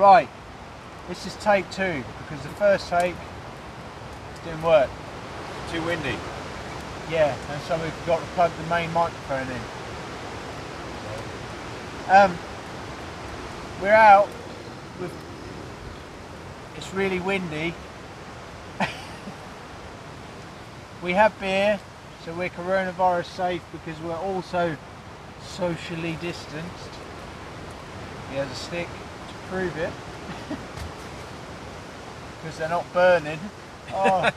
Right, this is take 2 because the first take didn't work. Too windy. Yeah, and so we've got to plug the main microphone in. We're out with, it's really windy. We have beer, so we're coronavirus safe because we're also socially distanced. He has a stick to prove it. Because they're not burning. Oh,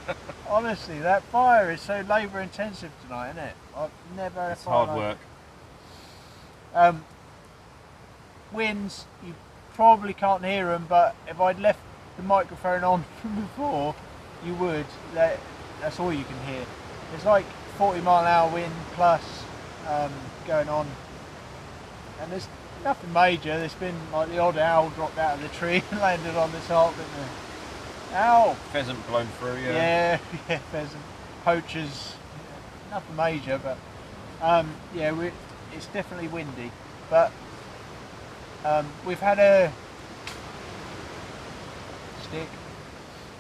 honestly, that fire is so labour intensive tonight, isn't it? I've never had a It's fire hard like work. Winds, you probably can't hear them, but if I'd left the microphone on from before, you would. That's all you can hear. There's like 40-mile-an-hour wind plus going on, and there's nothing major. There's been like the odd owl dropped out of the tree and landed on this hole, didn't there? Owl! Pheasant blown through, yeah. Yeah, pheasant. Poachers. Nothing major, but yeah, it's definitely windy. But we've had a stick.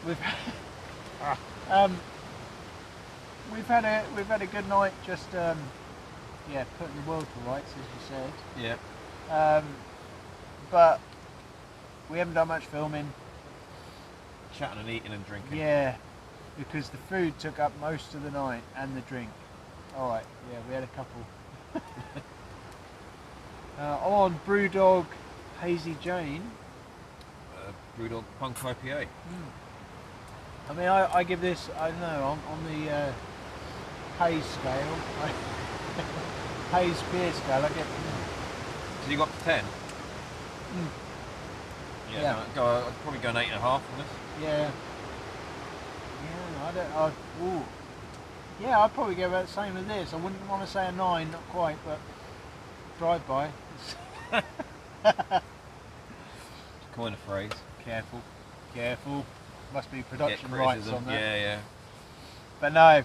We've had a good night. Just yeah, putting the world to rights, as you said. Yeah. But we haven't done much filming. Chatting and eating and drinking. Yeah, because the food took up most of the night and the drink. All right, yeah, we had a couple. I'm on Brewdog Hazy Jane. Brewdog Punk IPA. I mean, I give this, I don't know, on the haze scale, haze beer scale, I get. So you got to 10? Yeah. No, I'd probably go an 8.5 on this. Yeah. Yeah, yeah, I'd probably go about the same as this. I wouldn't want to say a 9, not quite, but drive by. Coin a phrase. Careful, careful. Must be production Get rights on that. Yeah, yeah. But no,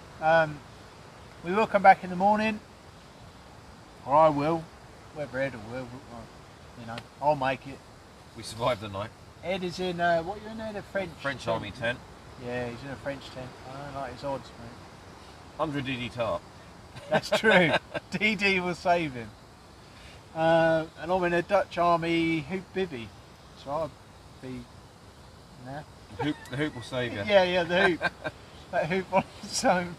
we will come back in the morning, or I will. Whether Ed will, you know, I'll make it. We survived the night. Ed is in, what are you in there, the French tent? Army tent. Yeah, he's in a French tent. I don't like his odds, mate. 100 DD tarp. That's true. DD will save him. And I'm in a Dutch Army hoop bivvy, so I'll be, nah. The hoop will save you. Yeah, the hoop. That hoop on its own.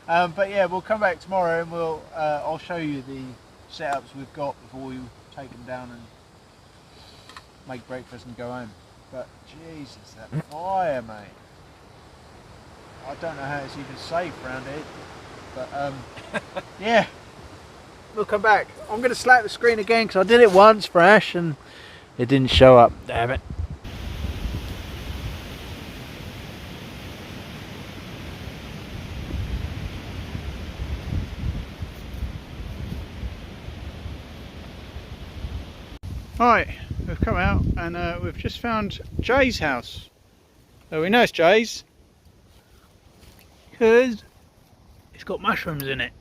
But yeah, we'll come back tomorrow and I'll show you the setups we've got before we take them down and make breakfast and go home. But Jesus, that fire, mate. I don't know how it's even safe around here. But yeah, we'll come back. I'm going to slap the screen again because I did it once for Ash and it didn't show up. Damn it. Right, we've come out and we've just found Jay's house. So we know it's Jay's because it's got mushrooms in it.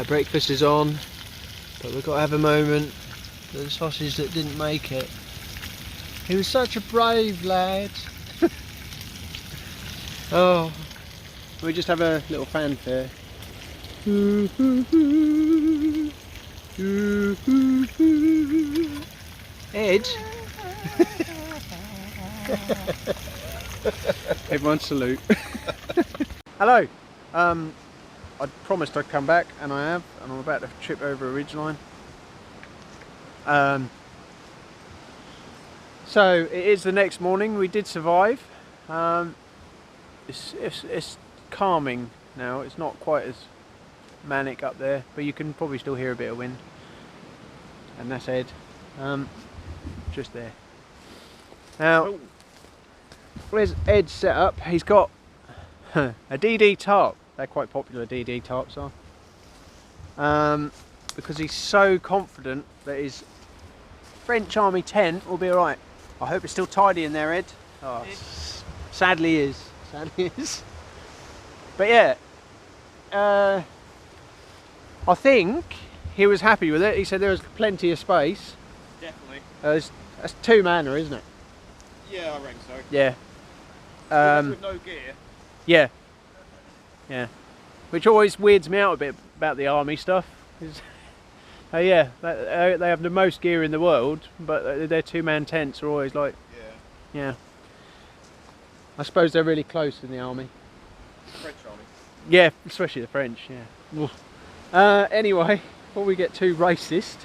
Right, breakfast is on, but we've got to have a moment for the sausage that didn't make it. He was such a brave lad. Oh, we just have a little fanfare. Ed. Everyone salute. Hello. I promised I'd come back, and I have, and I'm about to trip over a ridgeline. So it is the next morning. We did survive. It's calming now. It's not quite as manic up there, but you can probably still hear a bit of wind. And that's Ed, just there. Now, where's Ed's setup? He's got a DD tarp. They're quite popular, DD tarps are. Because he's so confident that his French Army tent will be alright. I hope it's still tidy in there, Ed. Oh, sadly is. Sadly is. But yeah, I think he was happy with it. He said there was plenty of space. Definitely. That's two-manner, isn't it? Yeah, I reckon so. Yeah. With no gear. Yeah. Yeah. Which always weirds me out a bit about the army stuff. Yeah, they have the most gear in the world, but their two-man tents are always like... Yeah. Yeah. I suppose they're really close in the army. French army. Yeah, especially the French, yeah. Anyway, before we get too racist,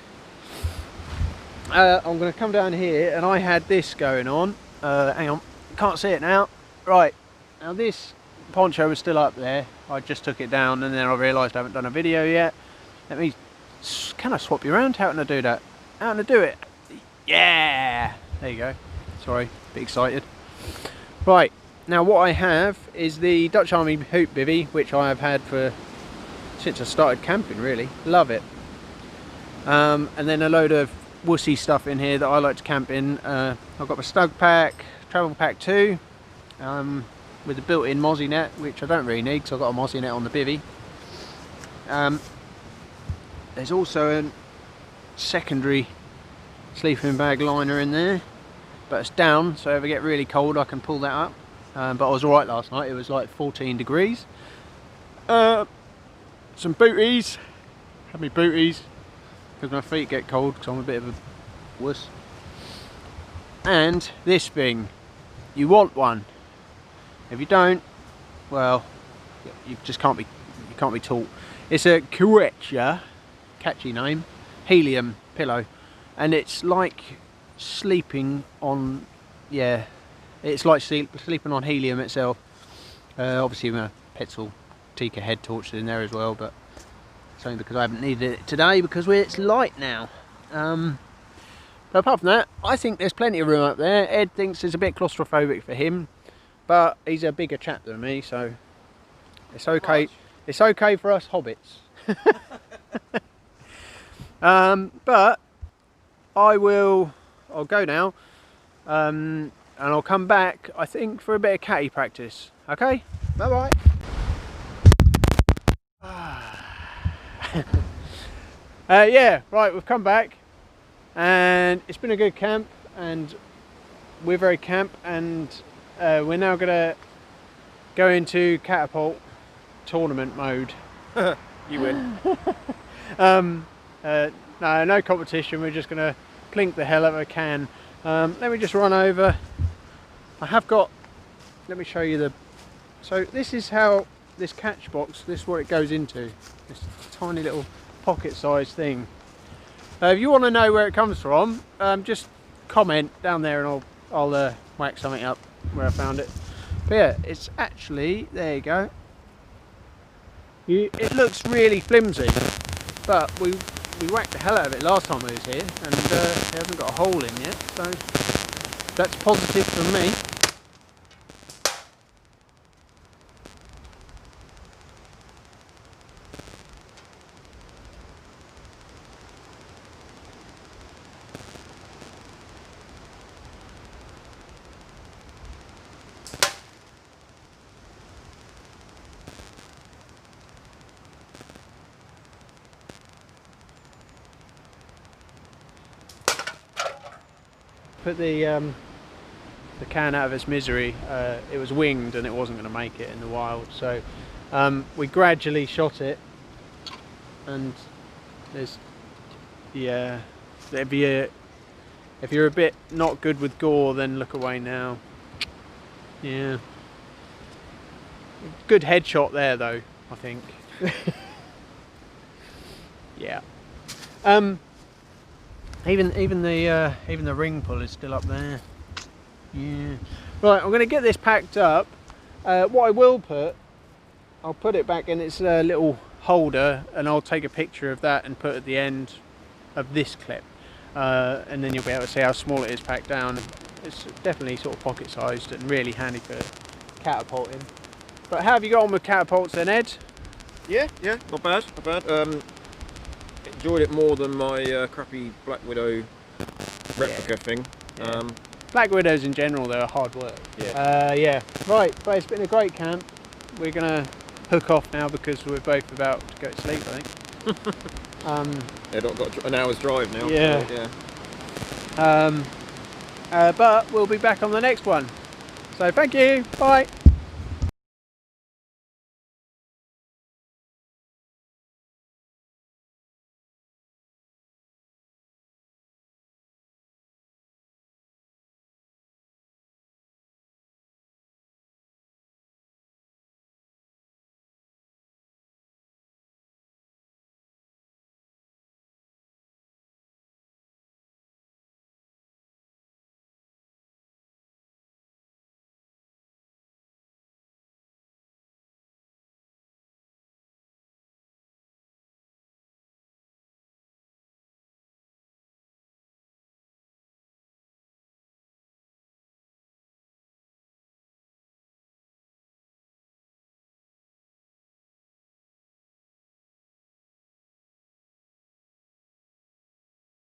I'm going to come down here, and I had this going on. Hang on, can't see it now. Right, now this poncho was still up there. I just took it down, and then I realised I haven't done a video yet. Let me... Can I swap you around? How can I do that? How can I do it? Yeah! There you go. Sorry, a bit excited. Right, now what I have is the Dutch Army hoop bivvy, which I have had since I started camping, really. Love it. And then a load of wussy stuff in here that I like to camp in. I've got my Snug Pack, Travel Pack 2, with a built-in mozzie net, which I don't really need because I've got a mozzie net on the bivvy. There's also a secondary sleeping bag liner in there, but it's down, so if I get really cold I can pull that up. But I was alright last night. It was like 14 degrees. Some booties. Have me booties because my feet get cold because I'm a bit of a wuss. And this thing, you want one. If you don't, well, you just can't be taught. It's a Quechua, catchy name, helium pillow, and it's like sleeping on, yeah, it's like sleeping on helium itself. Obviously my Petzl Tika head torch in there as well, but it's only because I haven't needed it today because it's light now. But apart from that, I think there's plenty of room up there. Ed thinks it's a bit claustrophobic for him, but he's a bigger chap than me, so it's okay. It's okay for us hobbits. But I'll go now, and I'll come back, I think, for a bit of catty practice. Okay? Bye bye. Yeah, right, we've come back, and it's been a good camp, and we're very camp, and we're now gonna go into catapult tournament mode. You win. No competition. We're just gonna plink the hell out of a can. Let me just run over. I have got. Let me show you so this is how this catch box. This is what it goes into. This tiny little pocket-sized thing. If you want to know where it comes from, just comment down there, and I'll whack something up where I found it. But yeah, it's actually, there you go. It looks really flimsy, but we whacked the hell out of it last time we was here, and it hasn't got a hole in yet, so that's positive for me. put the can out of its misery, it was winged and it wasn't going to make it in the wild. So we gradually shot it, and there's, yeah, if you're a bit not good with gore, then look away now. Yeah, good headshot there though, I think. Yeah. Even the ring pull is still up there. Yeah. Right, I'm going to get this packed up. What I will put, I'll put it back in its little holder, and I'll take a picture of that and put at the end of this clip, and then you'll be able to see how small it is packed down. It's definitely sort of pocket sized and really handy for catapulting. But how have you got on with catapults then, Ed? Yeah, not bad, not bad. Enjoyed it more than my crappy Black Widow replica thing. Yeah. Black Widows in general, they're hard work. Yeah. Yeah. Right, but it's been a great camp. We're gonna hook off now because we're both about to go to sleep, I think. Yeah, got an hour's drive now. Yeah. So, yeah. But we'll be back on the next one. So thank you. Bye.